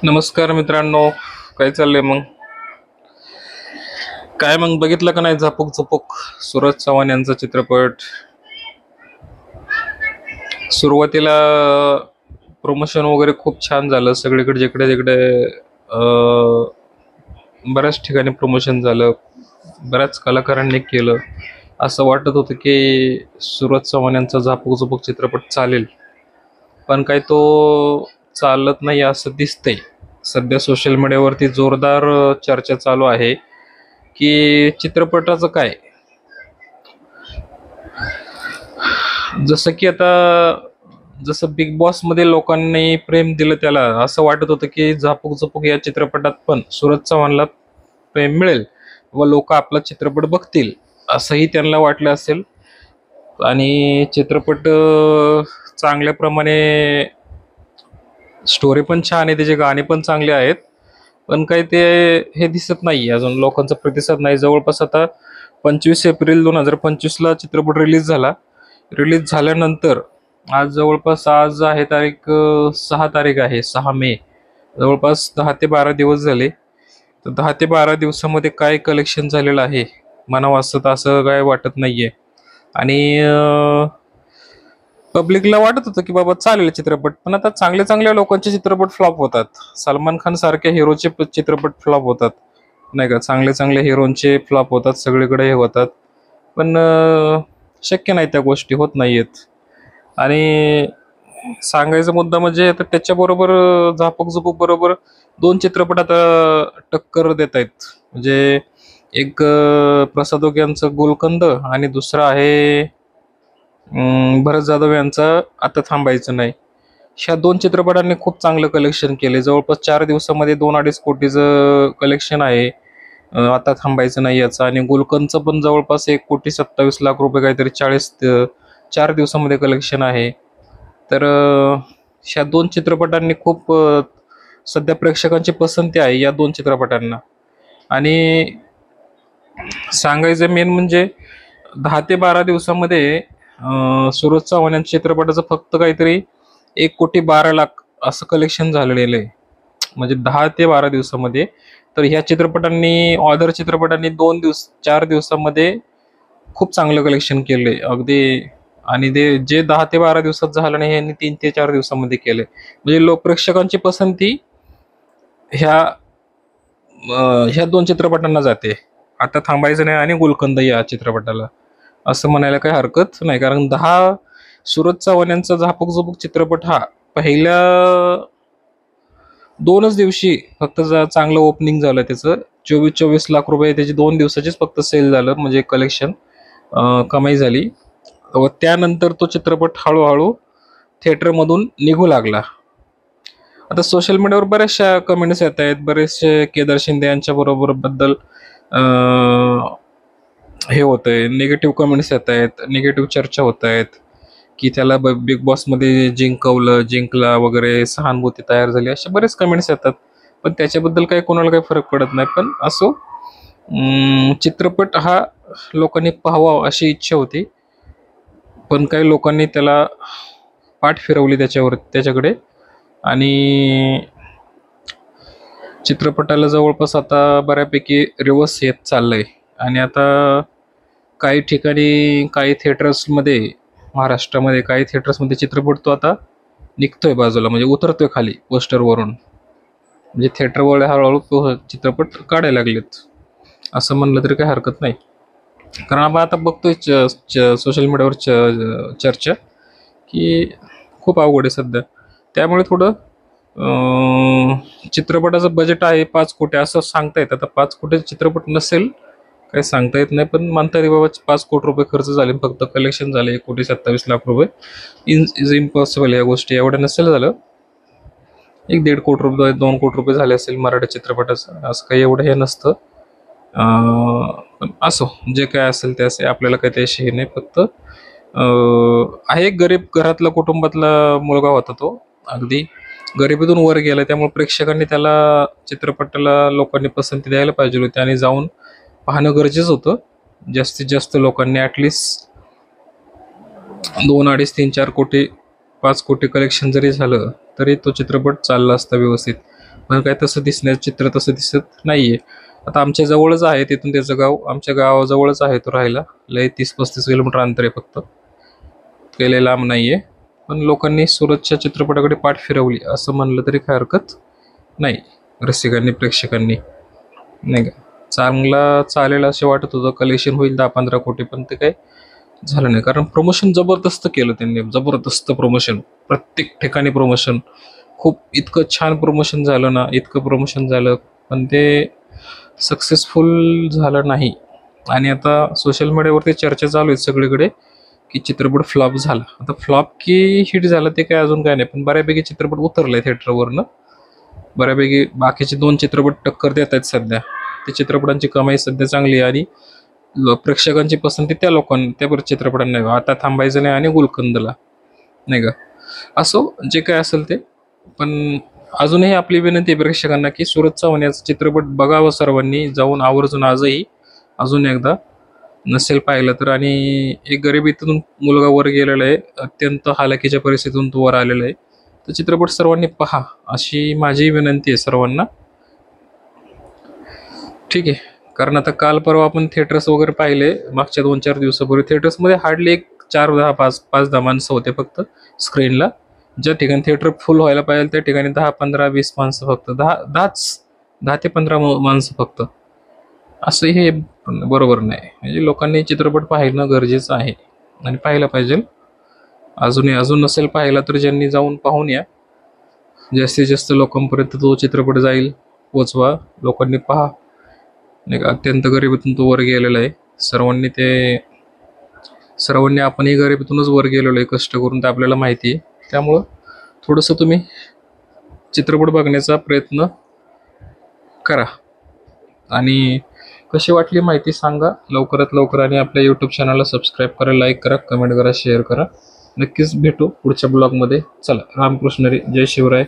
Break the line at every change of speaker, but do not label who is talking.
नमस्कार मित्रांनो. काय चाललंय मग? काय मग बघितलं का नाही झापूक झुपूक सूरज चव्हाण यांचा चित्रपट? सुरुवातीला प्रमोशन वगैरे खूप छान झालं सगळीकडे, जिकडे तिकडे बऱ्याच ठिकाणी प्रमोशन झालं, बऱ्याच कलाकारांनी केलं. असं वाटत होतं की सूरज चव्हाण यांचा झापूक झुपूक चित्रपट चालेल, पण काय तो चालत नाही असं दिसतंय. सध्या सोशल मीडियावरती जोरदार चर्चा चालू आहे की चित्रपटाचं काय. जसं की आता जसं बिग बॉस मध्ये लोकांनी प्रेम दिलं, त्याला असं वाटत होतं की झापूक झुपूक या चित्रपटात पण सूरज चव्हाणला प्रेम मिळेल व लोक आपला चित्रपट बघतील, असंही त्यांना वाटलं असेल. आणि चित्रपट चांगल्या प्रमाणे, स्टोरी पण छान आहे, त्याचे गाणे पण चांगले आहेत, पण काही ते हे दिसत नाही, अजून लोकांचा प्रतिसाद नाही. जवळपास आता 25 एप्रिल 2025ला चित्रपट रिलीज झाला. रिलीज झाल्यानंतर आज आहे तारीख 6 तारीख आहे, 6 मे. जवळपास 10 ते 12 दिवस झाले. तर 10 ते 12 दिवसामध्ये काय कलेक्शन झालेलं आहे म्हणावं असं काय वाटत नाहीये. आणि पब्लिकला वाटत होतं की बाबा चालेल चित्रपट, पण आता चांगल्या चांगल्या लोकांचे चित्रपट फ्लॉप होतात. सलमान खान सारख्या हिरोचे चित्रपट फ्लॉप होतात, नाही का? चांगले चांगले हिरोंचे फ्लॉप होतात, सगळीकडे हे होतात. पण शक्य नाही, त्या गोष्टी होत नाहीयेत. आणि सांगायचा मुद्दा म्हणजे आता त्याच्याबरोबर झापक झुपूक बरोबर दोन चित्रपट आता टक्कर देत आहेत. म्हणजे एक प्रसाद ओक यांचं गुलकंद, आणि दुसरा आहे भरत जाधव यांचा आता थांबायचं नाही. ह्या दोन चित्रपटांनी खूप चांगलं कलेक्शन केले. जवळपास 4 दिवसामध्ये 2-2.5 कोटीचं कलेक्शन आहे आता थांबायचं नाही याचं. आणि गुलकंदचं पण जवळपास 1,27,00,000 रुपये काहीतरी 4 दिवसामध्ये कलेक्शन आहे. तर ह्या दोन चित्रपटांनी खूप सध्या प्रेक्षकांची पसंती आहे या दोन चित्रपटांना. आणि सांगायचं मेन म्हणजे 10 ते 12 दिवसामध्ये सूरज चव्हाण यांच्या चित्रपटाचं फक्त काहीतरी 1,12,00,000 असं कलेक्शन झालेलं आहे, म्हणजे 10 ते 12 दिवसामध्ये. तर ह्या चित्रपटांनी, ऑदर चित्रपटांनी 4 दिवसामध्ये खूप चांगलं कलेक्शन केलंय अगदी. आणि ते जे 10 ते 12 दिवसात झालं नाही, यांनी 3 ते 4 दिवसामध्ये केलंय. म्हणजे प्रेक्षकांची पसंती ह्या ह्या दोन चित्रपटांना जाते. आता थांबायचं नाही आणि गुलकंद या चित्रपटाला, असं म्हणायला काही हरकत नाही. कारण सूरज चव्हाण यांचा झापूक झुपूक चित्रपट हा पहिल्या 2च दिवशी फक्त चांगलं ओपनिंग झालं त्याचं. 24-24 लाख रुपये त्याची 2 दिवसाचीच फक्त सेल झालं, म्हणजे कलेक्शन कमाई झाली. व त्यानंतर तो चित्रपट हळूहळू थिएटरमधून निघू लागला. आता सोशल मीडियावर बऱ्याचशा कमेंट्स येत आहेत, बरेचसे केदार शिंदे यांच्या बरोबर बद्दल हे होत आहे, निगेटिव्ह कमेंट्स येत आहेत, निगेटिव्ह चर्चा होत आहेत की त्याला बिग बॉसमध्ये जिंकला वगैरे, सहानुभूती तयार झाली, अशा बरेच कमेंट्स येतात. पण त्याच्याबद्दल काही कोणाला काही फरक पडत नाही. पण असो, चित्रपट हा लोकांनी पाहावा अशी इच्छा होती, पण काही लोकांनी त्याला पाठ फिरवली त्याच्याकडे. आणि चित्रपटाला जवळपास आता बऱ्यापैकी रिवर्स येत चाललंय. आणि आता काही ठिकाणी, काही थिएटर्समध्ये, महाराष्ट्रामध्ये काही थिएटर्समध्ये चित्रपट तो आता निघतोय बाजूला, म्हणजे उतरतोय खाली पोस्टरवरून. म्हणजे थिएटरवर हळूहळू तो चित्रपट काढायला लागलेत, असं म्हणलं तरी काही हरकत नाही. कारण आपण आता बघतोय सोशल मीडियावर चर्चा की खूप अवघड आहे सध्या. त्यामुळे थोडं चित्रपटाचं बजेट आहे 5 कोटी असं सांगता येतं. आता 5 कोटीचं चित्रपट नसेल, काही सांगता येत नाही, पण म्हणतात बाबा 5 कोटी रुपये खर्च झाले, फक्त कलेक्शन झाले 1,27,00,000 रुपये. इज इम्पॉसिबल, या गोष्टी एवढ्या नसेल झालं. 1-1.5 कोटी रुपये, 2 कोटी रुपये झाले असेल मराठी चित्रपटाचं, असं काही एवढं हे नसतं. पण असो, जे काय असेल ते असे, आपल्याला काही त्याशी हे नाही. फक्त आहे, गरीब घरातला कुटुंबातला मुलगा होता तो, अगदी गरिबीतून वर गेला. त्यामुळे प्रेक्षकांनी त्याला, चित्रपटाला लोकांनी पसंती द्यायला पाहिजे होती आणि जाऊन पाहणं गरजेचं होतं. जास्तीत जास्त लोकांनी ॲटलिस्ट 2, 2.5, 3, 4 कोटी, 5 कोटी कलेक्शन जरी झालं तरी तो चित्रपट चालला असता व्यवस्थित. पण काय तसं दिसण्याचं चित्र तसं दिसत नाहीये. आता आमच्या जवळच आहे तिथून त्याचं गाव, आमच्या गावाजवळच आहे तो राहायला. लय 30-35 किलोमीटर अंतर आहे फक्त, काही लय लांब नाहीये. पण लोकांनी सुरतच्या चित्रपटाकडे पाठ फिरवली असं म्हणलं तरी काय हरकत नाही, रसिकांनी प्रेक्षकांनी, नाही का. चांगला चालेल असे वाटत होतं, कलेक्शन होईल 10-15 कोटी, पण ते काय झालं नाही. कारण प्रमोशन जबरदस्त केलं त्यांनी, जबरदस्त प्रमोशन, प्रत्येक ठिकाणी प्रमोशन, खूप इतकं छान प्रमोशन झालं ना, इतकं प्रमोशन झालं, पण ते सक्सेसफुल झालं नाही. आणि आता सोशल मीडियावरती चर्चा चालू आहे सगळीकडे की चित्रपट फ्लॉप झाला. आता फ्लॉप की हिट झालं ते काय अजून काय नाही, पण बऱ्यापैकी चित्रपट उतरलाय थिएटरवरनं. बऱ्यापैकी बाकीचे 2 चित्रपट टक्कर देत आहेत सध्या. त्या चित्रपटांची कमाई सध्या चांगली आहे आणि प्रेक्षकांची पसंती त्या चित्रपटांना नाही. आता थांबायचं नाही आणि गुलकंदला, नाही का. असो जे काय असेल ते, पण अजूनही आपली विनंती आहे प्रेक्षकांना की सुरत चव्हाण याचा चित्रपट बघावं सर्वांनी जाऊन आवर्जून आजही, अजून एकदा नसेल पाहिलं तर. आणि एक गरिबीतून मुलगा वर गेलेला आहे, अत्यंत हालाकीच्या परिस्थितीतून तो वर आलेला आहे. तो चित्रपट सर्वांनी पहा अशी माझी विनंती आहे सर्वांना, ठीक आहे. कारण आता काल परवा आपण थिएटर्स वगैरे पाहिले मागच्या 2-4 दिवसापूर्वी, थिएटर्समध्ये हार्डली एक 4-10 5-10 माणसं होते फक्त स्क्रीनला. ज्या ठिकाणी थिएटर फुल व्हायला पाहिजे त्या ठिकाणी 10-15-20 माणसं फक्त, 10 ते 15 माणसं फक्त. असं हे बरोबर नाही. म्हणजे लोकांनी चित्रपट पाहणं गरजेचं आहे आणि पाहायला पाहिजे. अजून नसेल पाहिला तर ज्यांनी जाऊन पाहून या, जास्तीत जास्त लोकांपर्यंत तो चित्रपट जाईल, पोचवा, लोकांनी पहा, नाही का. अत्यंत गरिबीतून तो वर गेलेला आहे. सर्वांनी आपणही गरिबीतूनच वर गेलेलो आहे कष्ट करून, ते आपल्याला माहिती आहे. त्यामुळं थोडंसं तुम्ही चित्रपट बघण्याचा प्रयत्न करा आणि कशी वाटली माहिती सांगा लवकरात लवकर. आणि आपल्या यूट्यूब चॅनलला सबस्क्राईब करा, लाईक करा, कमेंट करा, शेअर करा. नक्कीच भेटू पुढच्या ब्लॉगमध्ये. चला, रामकृष्ण हरी, जय शिवराय.